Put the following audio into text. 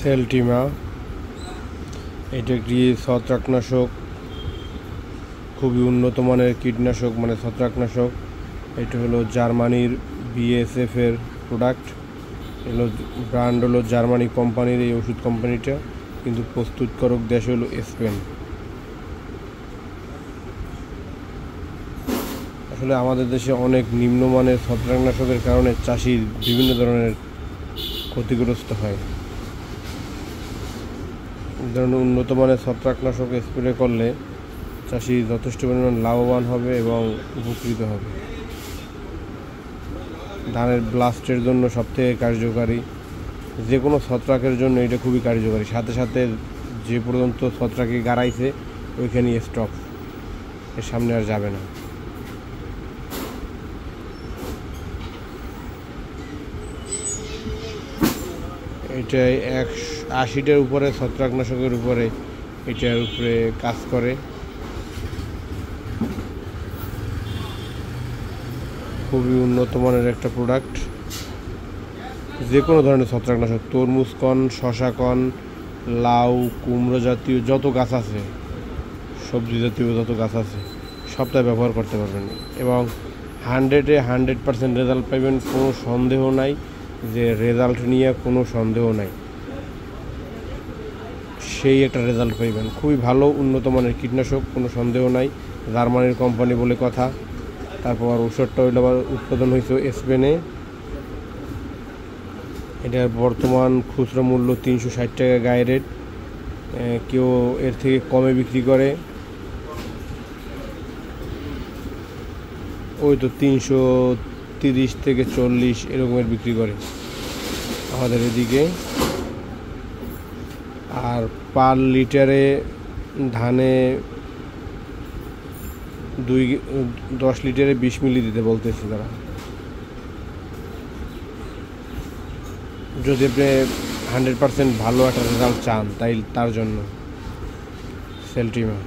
Seltima এটা একটি ছত্রাকনাশক, খুবই উন্নত মানের কীটনাশক, মানে ছত্রাকনাশক। এটা হলো জার্মানির বিএসএফ এর প্রোডাক্ট। এগুলো ব্র্যান্ড হলো জার্মানি কোম্পানির এই ওষুধ কোম্পানিটা, কিন্তু প্রস্তুতকারক দেশ হলো স্পেন। আসলে আমাদের দেশে অনেক নিম্নমানের ছত্রাকনাশকের কারণে চাষির বিভিন্ন ধরনের ক্ষতিগ্রস্ত হয়। এই ধরনের উন্নত মানের ছত্রাকনাশক স্প্রে করলে চাষি যথেষ্ট পরিমাণ লাভবান হবে এবং উপকৃত হবে। ধানের ব্লাস্টের জন্য সবথেকে কার্যকারী, যে কোনো ছত্রাকের জন্য এটা খুবই কার্যকারী। সাথে সাথে যে পর্যন্ত ছত্রাকে গাড়াইছে ওইখানেই স্টপ, এর সামনে আর যাবে না। এটা 80টার উপরে ছত্রাকনাশকের উপরে এটার উপরে কাজ করে। খুবই উন্নত মানের একটা প্রোডাক্ট। যে কোনো ধরনের ছত্রাকনাশক, তরমুজ কন, শশা কন, লাউ, কুমড়ো জাতীয় যত গাছ আছে, সবজি জাতীয় যত গাছ আছে সবটাই ব্যবহার করতে পারবেন এবং 100% রেজাল্ট পাইবেন। কোনো সন্দেহ নাই যে রেজাল্ট নিয়ে কোনো সন্দেহ নাই, সেই একটা রেজাল্ট পাইবেন। খুবই ভালো উন্নত মানের কীটনাশক, কোনো সন্দেহ নাই। জার্মানির কোম্পানি বলে কথা। তারপর ওষুধটা হইলে আবার উৎপাদন হয়েছে স্পেনে। এটার বর্তমান খুচরা মূল্য 360 টাকা গায়ে রেট। কেউ এর থেকে কমে বিক্রি করে, ওই তো 330 থেকে 40 এরকমের বিক্রি করে আমাদের এদিকে। আর পার লিটারে ধানে 10 লিটারে 20 মিলি দিতে বলতেছি তারা। যদি আপনি 100% ভালো একটা রেজাল্ট চান তাই তার জন্য সেলটিমা।